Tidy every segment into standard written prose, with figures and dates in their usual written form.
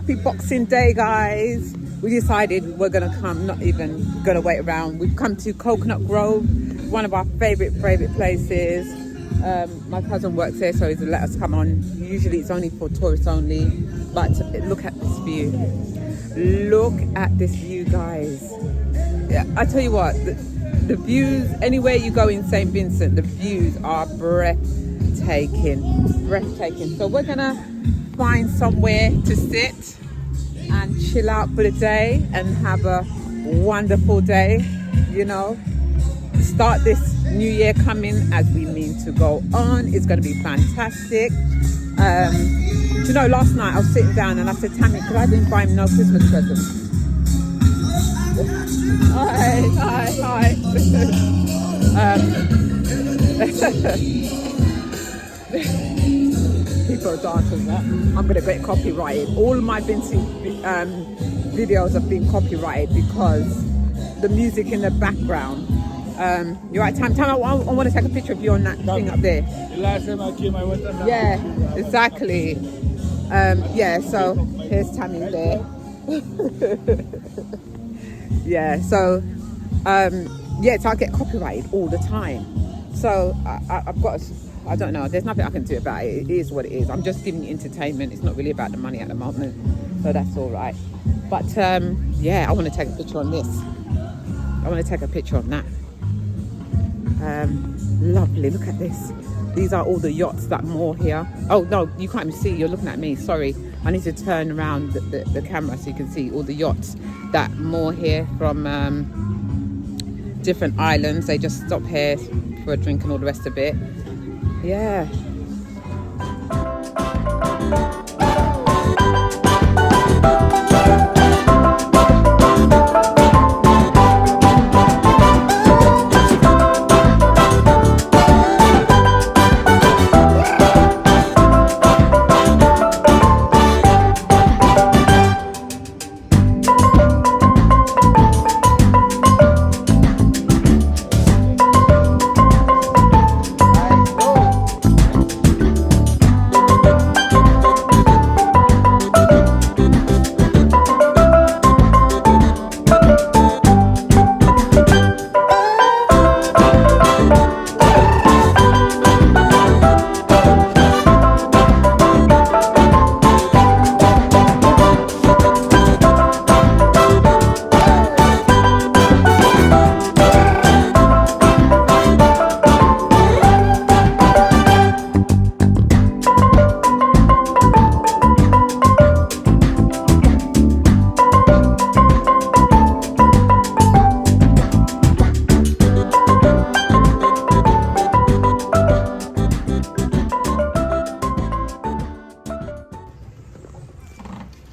happy Boxing Day, guys. We decided we're gonna come, not even gonna wait around. We've come to Coconut Grove, one of our favorite places. My cousin works there, so he's let us come on. Usually it's only for tourists only, but look at this view. Look at this view, guys. Yeah, I tell you what, the views, anywhere you go in St. Vincent, the views are breathtaking. So we're gonna find somewhere to sit and chill out for the day and have a wonderful day, you know. Start this new year coming as we mean to go on. It's going to be fantastic. You know, last night I was sitting down and I said, Tammy, because I didn't buy him no Christmas presents. Hi. People are dancing that. I'm going to get copyrighted. All my Vincent videos have been copyrighted because the music in the background. You're right, Tam. I want to take a picture of you on that thing up there. The last time I came, I went on that. Yeah, exactly. Yeah, so here's Tammy there. Yeah, so so I get copyrighted all the time. So I've got, I don't know, there's nothing I can do about it. It is what it is. I'm just giving you entertainment. It's not really about the money at the moment. So that's all right. But yeah, I want to take a picture on this. I want to take a picture on that. Lovely, look at this. These are all the yachts that moor here. Oh no, you can't even see, you're looking at me, sorry. I need to turn around the camera so you can see all the yachts that moor here from different islands. They just stop here for a drink and all the rest of it. Yeah.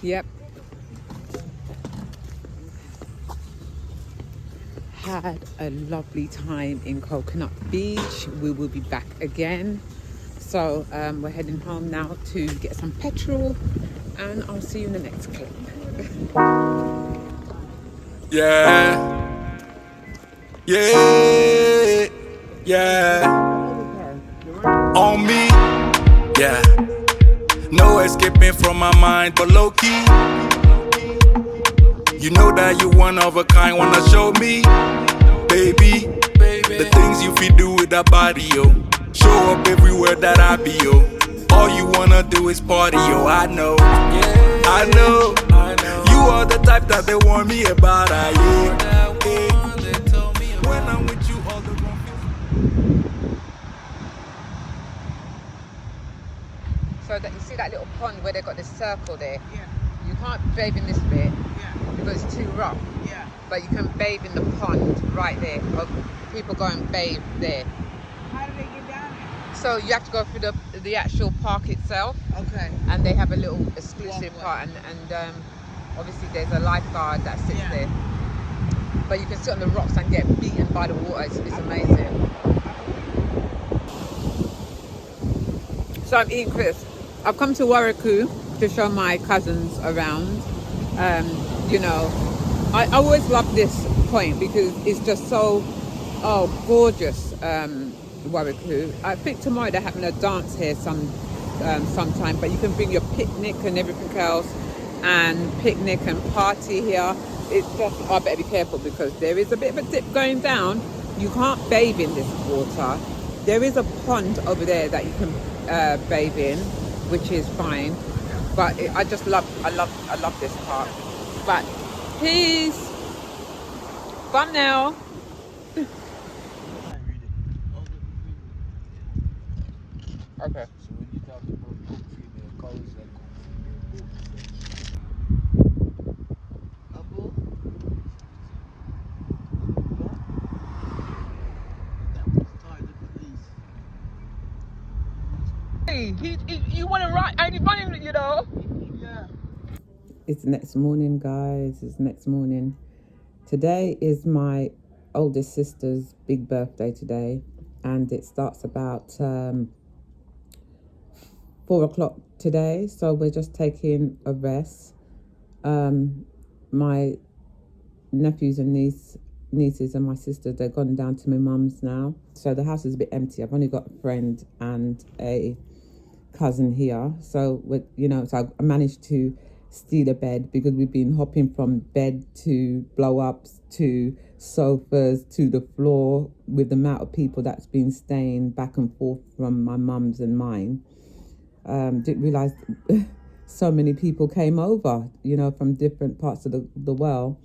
Yep. Had a lovely time in Coconut Beach. We will be back again. So we're heading home now to get some petrol, and I'll see you in the next clip. Yeah. On me. Yeah. No escaping from my mind, but low key. You know that you one of a kind, wanna show me, baby, the things you feel do with that body, yo. Show up everywhere that I be, yo. All you wanna do is party, yo. I know. You are the type that they warn me about, When I'm with you, all the wrong. So that you see that little pond where they got this circle there? Yeah. You can't bathe in this bit because it's too rough. Yeah. But you can bathe in the pond right there. People go and bathe there. How do they get down there? So you have to go through the actual park itself. Okay. And they have a little exclusive Walkway. part, and obviously there's a lifeguard that sits there. But you can sit on the rocks and get beaten by the water. It's amazing. So I'm eating crisps. I've come to Waraku to show my cousins around. You know, I always love this point because it's just so gorgeous. Waraku. I think tomorrow they're having a dance here sometime, but you can bring your picnic and everything else, and picnic and party here. It's just, I better be careful because there is a bit of a dip going down. You can't bathe in this water. There is a pond over there that you can bathe in, which is fine. But I love this park. But peace. Fun now. Okay. So when you talk about cook female cows, like Apple? That was tied the police. Hey, you want to ride? I ain't running, you know. Yeah. It's next morning, guys. It's next morning. Today is my oldest sister's big birthday today, and it starts about 4 o'clock today. So we're just taking a rest. My nephews and nieces and my sister, they're gone down to my mum's now. So the house is a bit empty. I've only got a friend and a cousin here. So so I managed to steal a bed because we've been hopping from bed to blow ups to sofas to the floor with the amount of people that's been staying back and forth from my mum's and mine. Didn't realize so many people came over, from different parts of the world.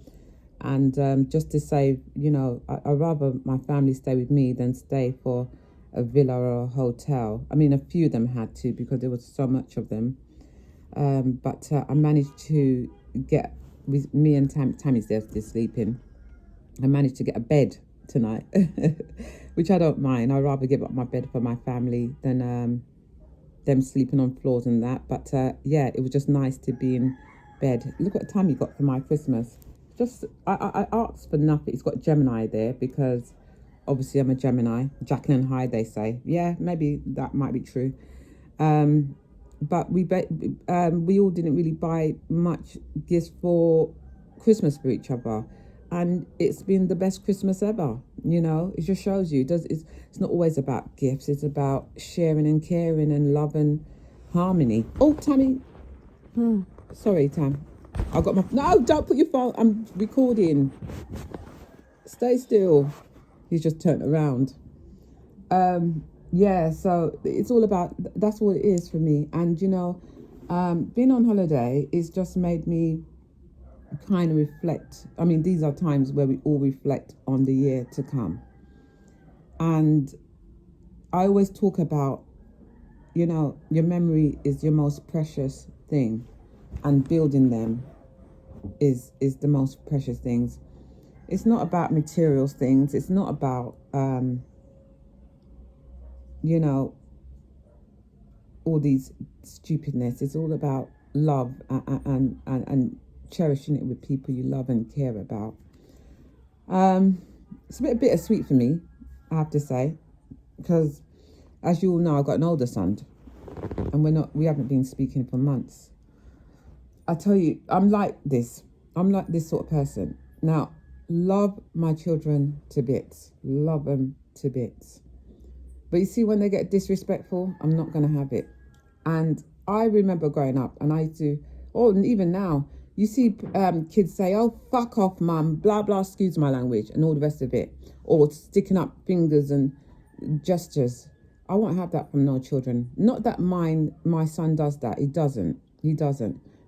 And just to say, I'd rather my family stay with me than stay for a villa or a hotel. I mean, a few of them had to because there was so much of them. But I managed to get, with me and Tammy's there still sleeping, I managed to get a bed tonight, which I don't mind. I'd rather give up my bed for my family than them sleeping on floors and that. But yeah, it was just nice to be in bed. Look what Tammy got for my Christmas. Just I asked for nothing. It's got Gemini there because obviously I'm a Gemini. Jacqueline High, they say. Yeah, maybe that might be true. But we all didn't really buy much gifts for Christmas for each other, and it's been the best Christmas ever. It just shows you it's not always about gifts. It's about sharing and caring and love and harmony. Oh, Tammy, sorry, Tam. I got my no. Don't put your phone. I'm recording. Stay still. He's just turned around. Yeah, so it's all about, that's what it is for me. And, being on holiday is just made me kind of reflect. I mean, these are times where we all reflect on the year to come. And I always talk about, your memory is your most precious thing, and building them is the most precious things. It's not about material things. It's not about, all these stupidness. It's all about love and cherishing it with people you love and care about. It's a bit bittersweet for me, I have to say, because as you all know, I've got an older son, and we haven't been speaking for months. I tell you, I'm like this sort of person. Now, love my children to bits, love them to bits. But you see, when they get disrespectful, I'm not going to have it. And I remember growing up, and I used to, and even now, you see kids say, oh, fuck off, mum, blah, blah, excuse my language, and all the rest of it. Or sticking up fingers and gestures. I won't have that from no children. Not that my son does that. He doesn't.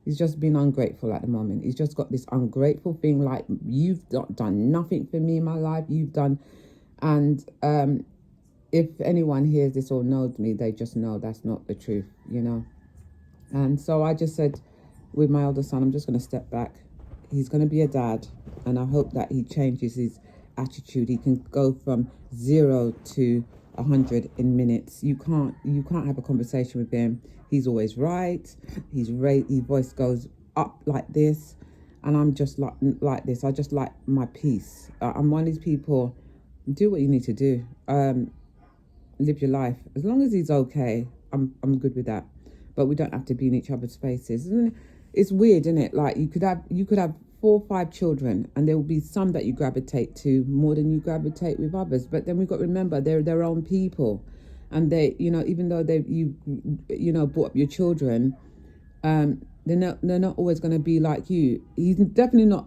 He's just been ungrateful at the moment. He's just got this ungrateful thing like, you've not done nothing for me in my life. You've done, and if anyone hears this or knows me, they just know that's not the truth, And so I just said, with my older son, I'm just going to step back. He's going to be a dad, and I hope that he changes his attitude. He can go from 0 to 100 in minutes. You can't have a conversation with him. He's always right. His voice goes up like this, and I'm just like this. I just like my peace. I'm one of these people. Do what you need to do. Live your life. As long as he's okay, I'm good with that. But we don't have to be in each other's faces. And it's weird, isn't it? Like you could have 4 or 5 children, and there will be some that you gravitate to more than you gravitate with others. But then we've got to remember they're their own people, and they, even though you brought up your children, They're not always going to be like you. He's definitely not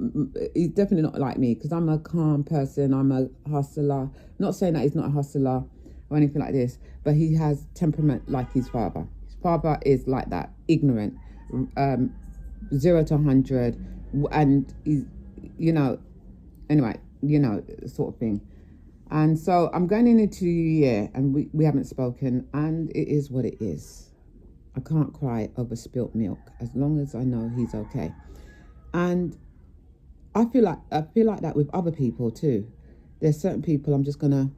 like me, because I'm a calm person. I'm a hustler. Not saying that he's not a hustler or anything like this, but he has temperament like his father. His father is like that, ignorant, 0 to 100, and he's, anyway, sort of thing. And so I'm going into the year, and we haven't spoken, and it is what it is. I can't cry over spilt milk as long as I know he's okay. And I feel like that with other people too. There's certain people I'm just gonna,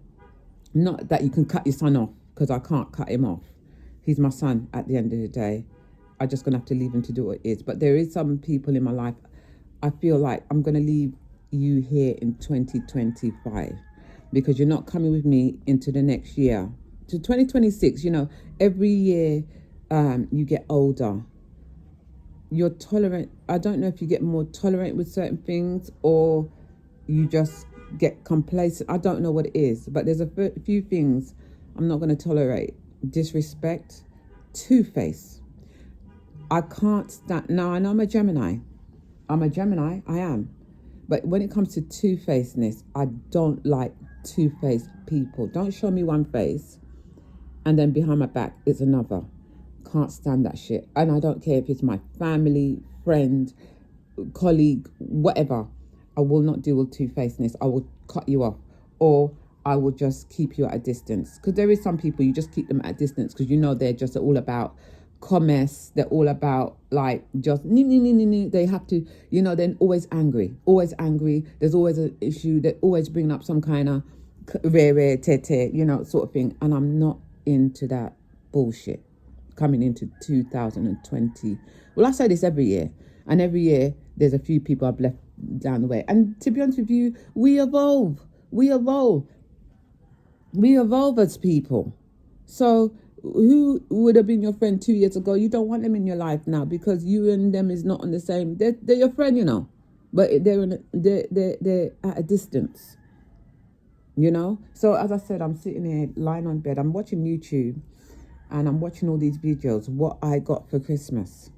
not that you can cut your son off, because I can't cut him off. He's my son at the end of the day. I'm just gonna have to leave him to do what it is. But there is some people in my life, I feel like I'm gonna leave you here in 2025, because you're not coming with me into the next year. To 2026, every year you get older. You're tolerant. I don't know if you get more tolerant with certain things, or you just get complacent. I don't know what it is, but there's a few things I'm not going to tolerate. Disrespect, two-face. I can't stand. Now, I know I'm a Gemini. I am. But when it comes to two-facedness, I don't like two-faced people. Don't show me one face and then behind my back it's another. Can't stand that shit. And I don't care if it's my family, friend, colleague, whatever. I will not deal with two-facedness. I will cut you off, or I will just keep you at a distance. Because there is some people, you just keep them at a distance because they're just all about commerce. They're all about just they have to, they're always angry. There's always an issue. They're always bringing up some kind of rare tete, sort of thing. And I'm not into that bullshit coming into 2020. Well, I say this every year, and every year there's a few people I've left down the way. And to be honest with you, we evolve as people. So who would have been your friend 2 years ago? You don't want them in your life now, because you and them is not on the same. They're your friend, but they're at a distance. So as I said, I'm sitting here lying on bed. I'm watching YouTube, and I'm watching all these videos, what I got for Christmas,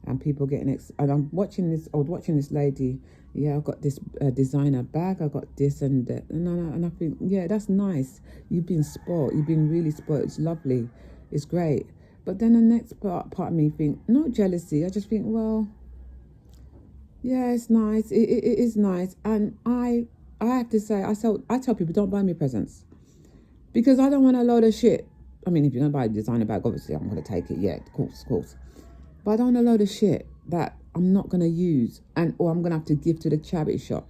and people getting and I was watching this lady. Yeah, I got this designer bag. I got this and that. And I think, yeah, that's nice. You've been spoiled. You've been really spoiled. It's lovely. It's great. But then the next part of me think, not jealousy. I just think, well, yeah, it's nice. It is nice. And I have to say, I tell people, don't buy me presents, because I don't want a load of shit. I mean, if you're going to buy a designer bag, obviously I'm going to take it. Yeah, of course. But I don't want a load of shit that I'm not going to use, or I'm going to have to give to the charity shop.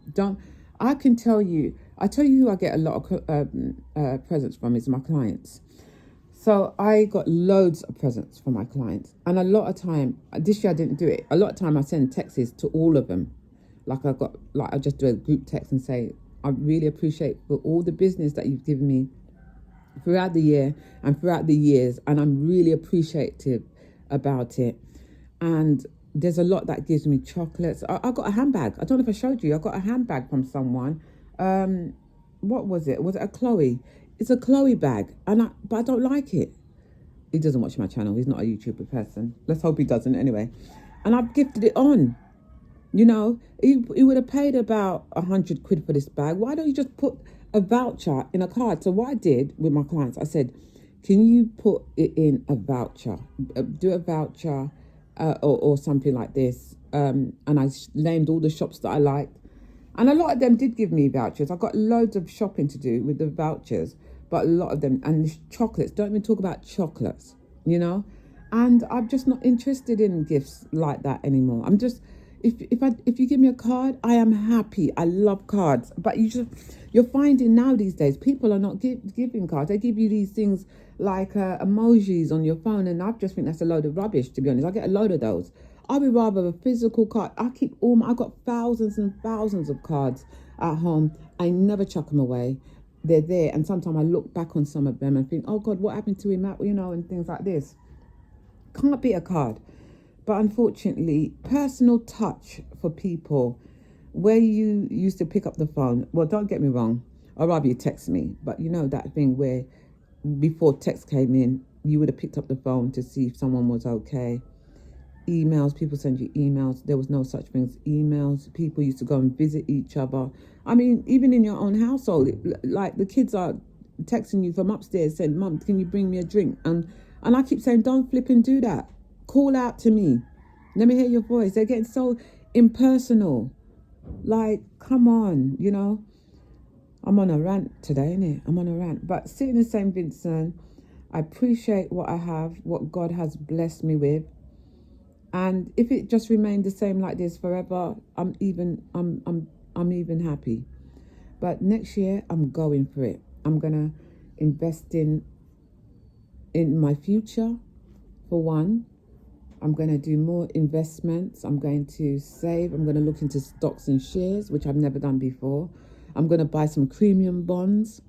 I tell you who I get a lot of presents from is my clients. So I got loads of presents from my clients. And a lot of time, this year I didn't do it. A lot of time I send texts to all of them. I just do a group text and say, I really appreciate for all the business that you've given me throughout the year and throughout the years. And I'm really appreciative about it. And there's a lot that gives me chocolates. I got a handbag. I don't know if I showed you. I got a handbag from someone. What was it? Was it a Chloe? It's a Chloe bag, but I don't like it. He doesn't watch my channel. He's not a YouTuber person. Let's hope he doesn't anyway. And I've gifted it on. He would have paid about 100 quid for this bag. Why don't you just put a voucher in a card? So what I did with my clients, I said, can you put it in a voucher? Do a voucher. Or something like this, and I named all the shops that I liked, and a lot of them did give me vouchers. I got loads of shopping to do with the vouchers, but a lot of them, and the chocolates, don't even talk about chocolates, and I'm just not interested in gifts like that anymore. I'm just, if you give me a card, I am happy. I love cards, but you're finding now these days people are not giving cards. They give you these things like emojis on your phone, and I just think that's a load of rubbish, to be honest. I get a load of those. I would rather a physical card. I got thousands and thousands of cards at home. I never chuck them away. They're there, and sometimes I look back on some of them and think, oh God, what happened to him? And things like this. Can't beat a card. But unfortunately, personal touch for people, where you used to pick up the phone. Well, don't get me wrong. I'd rather you text me. But that thing where before text came in, you would have picked up the phone to see if someone was okay. emails. People send you emails. There was no such thing as emails. People used to go and visit each other. I mean, even in your own household, like the kids are texting you from upstairs saying, "Mum, can you bring me a drink?" And I keep saying, "Don't flip and do that. Call out to me. Let me hear your voice." They're getting so impersonal. Like, come on, you know. I'm on a rant today, innit? I'm on a rant. But sitting in St. Vincent, I appreciate what I have, what God has blessed me with. And if it just remained the same like this forever, I'm even happy. But next year, I'm going for it. I'm gonna invest in my future, for one. I'm gonna do more investments. I'm going to save. I'm gonna look into stocks and shares, which I've never done before. I'm gonna buy some premium bonds,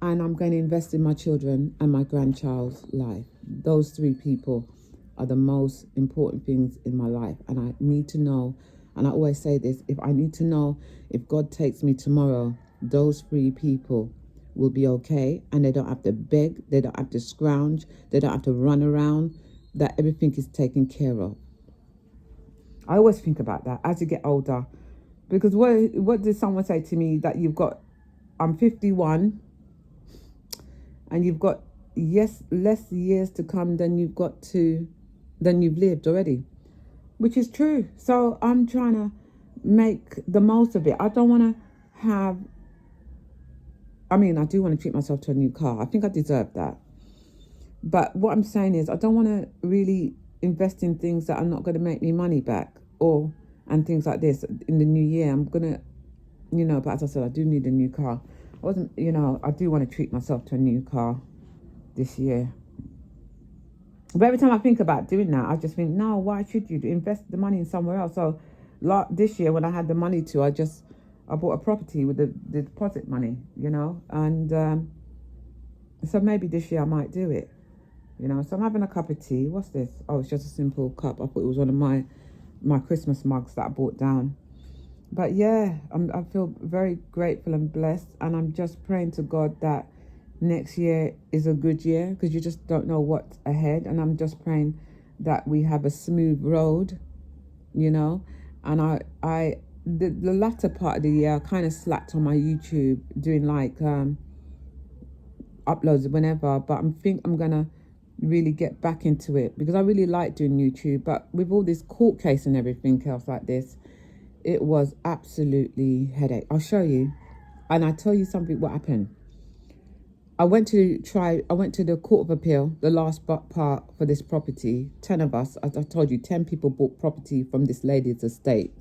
and I'm going to invest in my children and my grandchild's life. Those three people are the most important things in my life, and I need to know. And I always say this: if I need to know if God takes me tomorrow, those three people will be okay, and they don't have to beg, they don't have to scrounge, they don't have to run around, that everything is taken care of. I always think about that as you get older, because what did someone say to me, that I'm 51 and you've got less years to come than you've lived already, which is true. So I'm trying to make the most of it. I don't want to have, I do want to treat myself to a new car. I think I deserve that. But what I'm saying is, I don't want to really invest in things that are not going to make me money back, and things like this in the new year. I'm going to, but as I said, I do need a new car. I do want to treat myself to a new car this year. But every time I think about doing that, I just think, no, why should you invest the money in somewhere else? So this year, when I had the money I bought a property with the deposit money, and so maybe this year I might do it, So I'm having a cup of tea. What's this? Oh, it's just a simple cup. I thought it was one of my Christmas mugs that I bought down. But yeah, I feel very grateful and blessed, and I'm just praying to God that next year is a good year, because you just don't know what's ahead. And I'm just praying that we have a smooth road, and the latter part of the year, I kind of slacked on my YouTube, doing like uploads whenever, but I'm gonna really get back into it, because I really like doing YouTube. But with all this court case and everything else like this, it was absolutely headache. I'll show you, and I tell you something what happened. I went to the Court of Appeal, the last part for this property. 10 of us, as I told you, 10 people bought property from this lady's estate.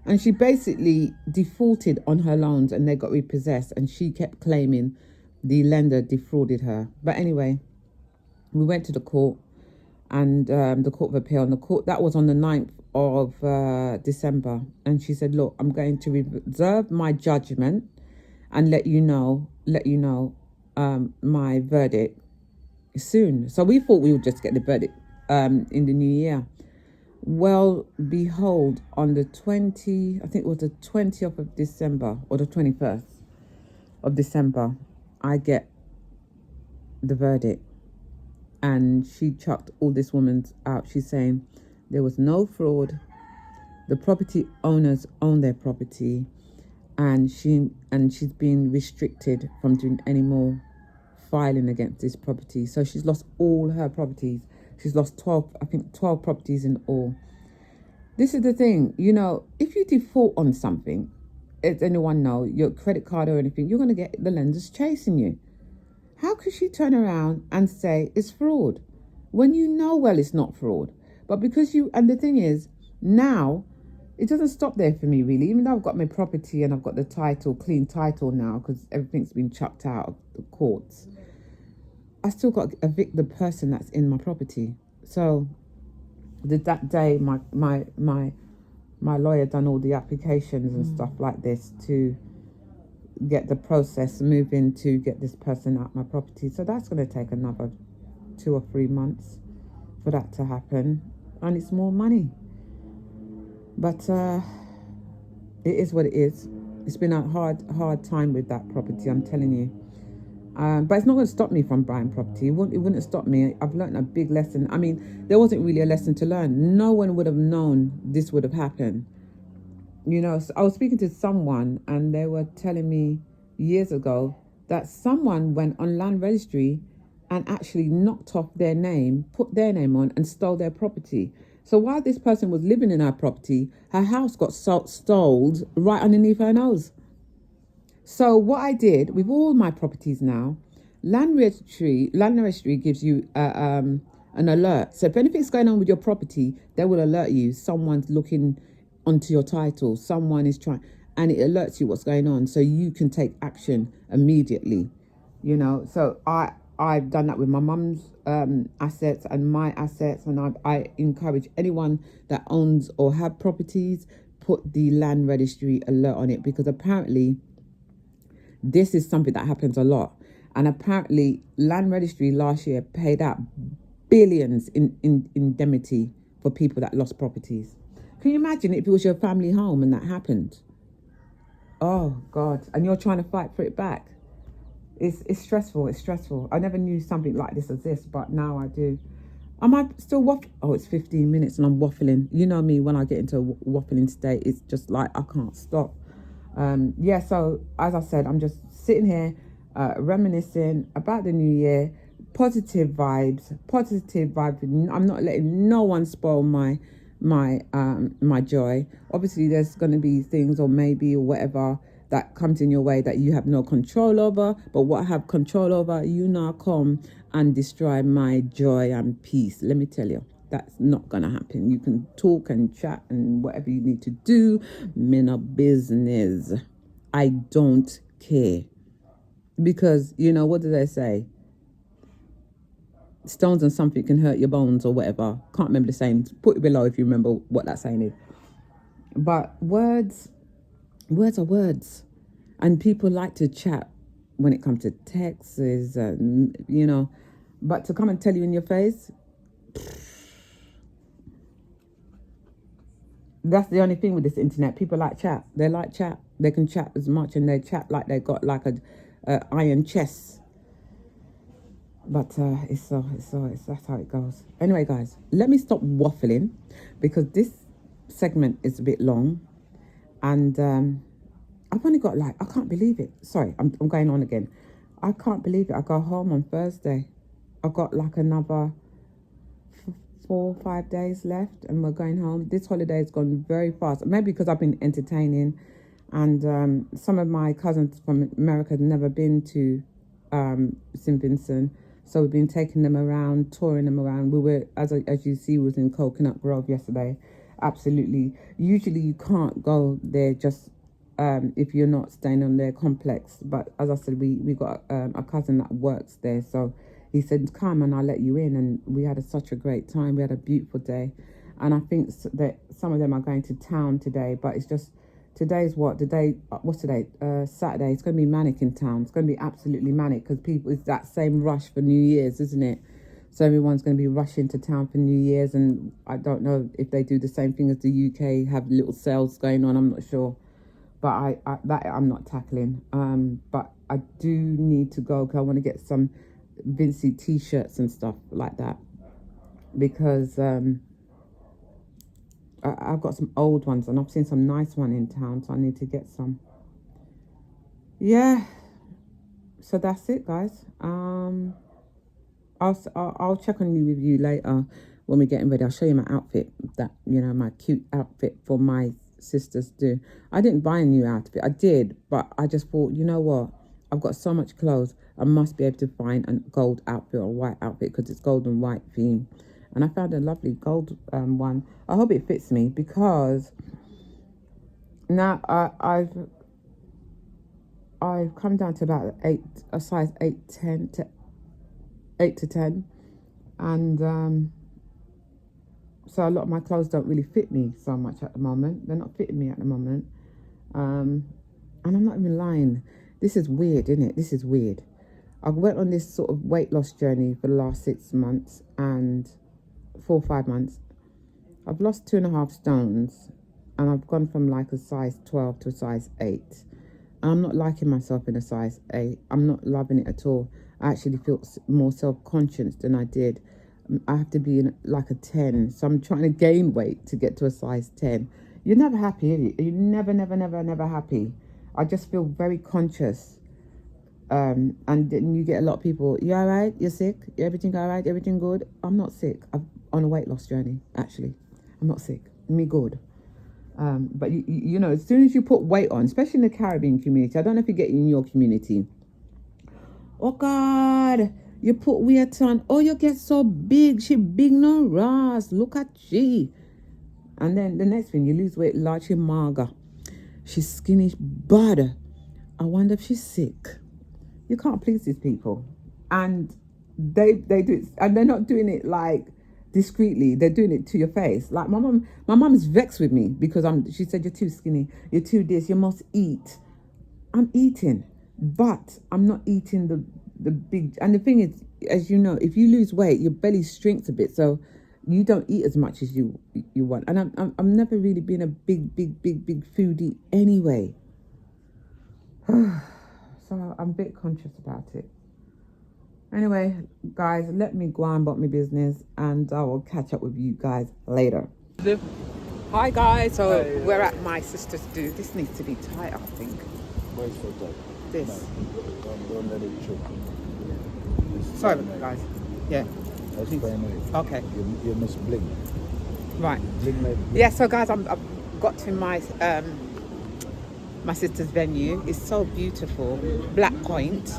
And she basically defaulted on her loans, and they got repossessed, and she kept claiming the lender defrauded her. But anyway, we went to the court, and the Court of Appeal, and that was on the 9th of December. And she said, look, I'm going to reserve my judgment and let you know my verdict soon. So we thought we would just get the verdict in the new year. Well, behold, on the 20th of December, or the 21st of December, I get the verdict. And she chucked all this woman's out. She's saying there was no fraud. The property owners own their property, and she's been restricted from doing any more filing against this property. So she's lost all her properties. She's lost 12 properties in all. This is the thing, if you default on something, as anyone know, your credit card or anything, you're going to get the lenders chasing you. How could she turn around and say it's fraud when well it's not fraud? But and the thing is, now, it doesn't stop there for me really. Even though I've got my property and I've got the clean title now, because everything's been chucked out of the courts, I still got to evict the person that's in my property. So that day, my lawyer done all the applications and stuff like this to get the process moving to get this person out my property. So that's going to take another 2 or 3 months for that to happen, and it's more money. But it is what it is. It's been a hard time with that property, I'm telling you. But it's not going to stop me from buying property. It wouldn't stop me. I've learned a big lesson. I mean, there wasn't really a lesson to learn. No one would have known this would have happened. You know, so I was speaking to someone and they were telling me years ago that someone went on land registry and actually knocked off their name, put their name on and stole their property. So while this person was living in her property, her house got stole right underneath her nose. So what I did with all my properties now, land registry gives you an alert. So if anything's going on with your property, they will alert you. Someone's looking onto your title. Someone is trying, and it alerts you what's going on, so you can take action immediately. You know, so I've done that with my mum's assets and my assets, and I encourage anyone that owns or have properties, put the land registry alert on it, because apparently this is something that happens a lot. And apparently land registry last year paid out billions in indemnity for people that lost properties. Can you imagine if it was your family home and that happened? Oh God, and you're trying to fight for it back. It's stressful. It's stressful. I never knew something like this exists, but now I do. Am I still waffling? Oh, it's 15 minutes and I'm waffling. You know me, when I get into a waffling state, it's just like I can't stop. Yeah, so as I said, I'm just sitting here reminiscing about the new year. Positive vibes. I'm not letting no one spoil my joy. Obviously, there's going to be things or maybe or whatever that comes in your way that you have no control over. But what I have control over, you now come and destroy my joy and peace. Let me tell you, that's not going to happen. You can talk and chat and whatever you need to do. Me no business. I don't care. Because, you know, what do they say? Stones and something can hurt your bones or whatever. Can't remember the saying. Put it below if you remember what that saying is. But words are words. And people like to chat when it comes to texts, you know. But to come and tell you in your face, that's the only thing with this internet. People like chat. They like chat. They can chat as much and they chat like they got like a iron chest. But it's that's how it goes. Anyway, guys, let me stop waffling because this segment is a bit long, and I've only got I can't believe it. Sorry, I'm going on again. I can't believe it. I go home on Thursday. I've got like another 4 or 5 days left, and we're going home. This holiday has gone very fast. Maybe because I've been entertaining, and some of my cousins from America have never been to St. Vincent. So we've been taking them around, touring them around. We were, as you see, was in Coconut Grove yesterday. Absolutely. Usually you can't go there just if you're not staying on their complex. But as I said, we got a cousin that works there. So he said, come and I'll let you in. And we had such a great time. We had a beautiful day. And I think that some of them are going to town today. But it's just, today's what's today? Saturday. It's going to be manic in town. It's going to be absolutely manic because it's that same rush for New Year's, isn't it? So everyone's going to be rushing to town for New Year's, and I don't know if they do the same thing as the UK, have little sales going on. I'm not sure, but I'm not tackling. But I do need to go because I want to get some Vincent t-shirts and stuff like that because I've got some old ones and I've seen some nice one in town, so I need to get some. Yeah, so that's it, guys. I'll check on you with you later when we're getting ready. I'll show you my outfit, my cute outfit for my sisters do. I didn't buy a new outfit. I did, but I just thought, you know what? I've got so much clothes. I must be able to find a gold outfit or a white outfit because it's gold and white theme. And I found a lovely gold one. I hope it fits me because now I've come down to about a size 8 to 10, and so a lot of my clothes don't really fit me so much at the moment. They're not fitting me at the moment, and I'm not even lying. This is weird, isn't it? This is weird. I went on this sort of weight loss journey for the last 6 months and 4 or 5 months. I've lost 2.5 stones, and I've gone from like a size 12 to a size 8. I'm not liking myself in a size 8. I'm not loving it at all. I actually feel more self-conscious than I did. I have to be in like a 10. So I'm trying to gain weight to get to a size 10. You're never happy, are you? You're never happy. I just feel very conscious. And then you get a lot of people, you all right? You're sick? Everything all right? Everything good? I'm not sick. I'm on a weight loss journey, actually. I'm not sick. Me good. But you know, as soon as you put weight on, especially in the Caribbean community, I don't know if you get it in your community. Oh God, you put weight on. Oh, you get so big. She big no Ross. Look at she. And then the next thing, you lose weight, large, mager. She's skinny, but I wonder if she's sick. You can't please these people. And they do it, and they're not doing it like discreetly. They're doing it to your face. Like my mom is vexed with me because she said, you're too skinny, you're too this, you must eat. I'm eating, but I'm not eating the big. And the thing is, as you know, if you lose weight, your belly shrinks a bit, so you don't eat as much as you want. And I'm never really been a big foodie anyway. So I'm a bit conscious about it. Anyway, guys, let me go on about my business, and I will catch up with you guys later. Hi guys, so we're at my sister's do. This needs to be tight, I think. Where's the top? This. No, don't let it choke. Sorry, guys. Yeah. That's fine. Okay. You must blink. Right. Blink like blink. Yeah. So guys, I've got to my my sister's venue. It's so beautiful. Black Point.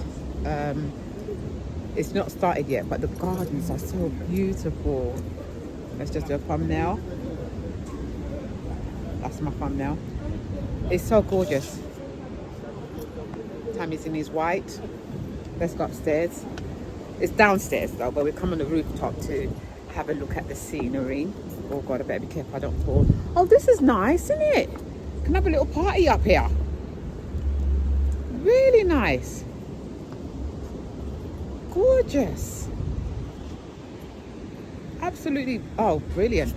It's not started yet, but the gardens are so beautiful. Let's just do a thumbnail. That's my thumbnail. It's so gorgeous. Tammy's in his white. Let's go upstairs. It's downstairs though, but we come on the rooftop to have a look at the scenery. Oh God, I better be careful I don't fall. Oh, this is nice, isn't it? Can have a little party up here. Really nice. Gorgeous. Absolutely, oh, brilliant.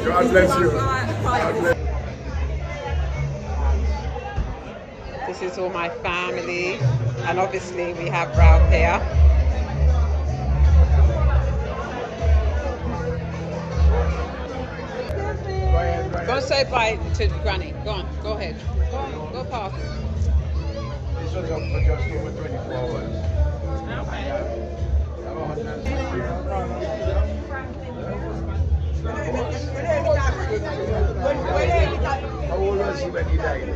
God bless you. This is all my family, and obviously we have Ralph here. Go and say bye to Granny. Go on, go ahead. Go on, go past. This was up for just over 24 hours. How old was he when he died?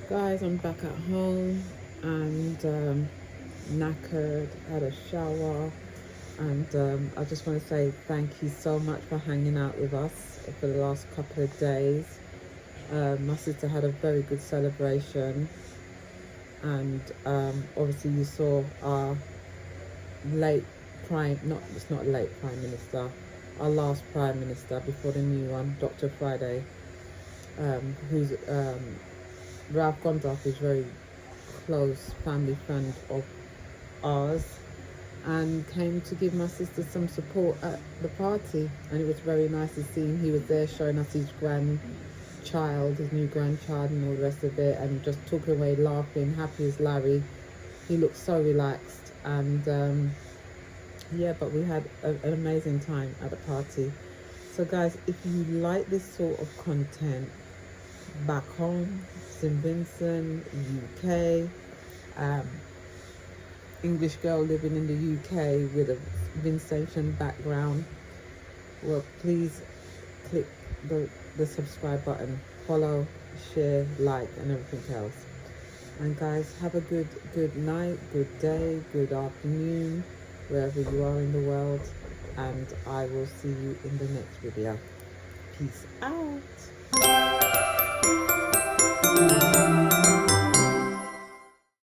Guys, I'm back at home and knackered, had a shower, and I just want to say thank you so much for hanging out with us for the last couple of days. My sister had a very good celebration, and obviously you saw our late it's not late Prime Minister, our last Prime Minister before the new one, Dr. Friday, who's Ralph Gondorff is very close family friend of ours, and came to give my sister some support at the party, and it was very nice to see him. He was there showing us his grandchild, his new grandchild, and all the rest of it, and just talking away, laughing, happy as Larry. He looked so relaxed, and yeah, but we had an amazing time at the party. So guys, if you like this sort of content back home, St. Vincent, UK, English girl living in the UK with a Vincentian background, well, please click the subscribe button, follow, share, like, and everything else. And guys, have a good night, good day, good afternoon, wherever you are in the world, and I will see you in the next video. Peace out.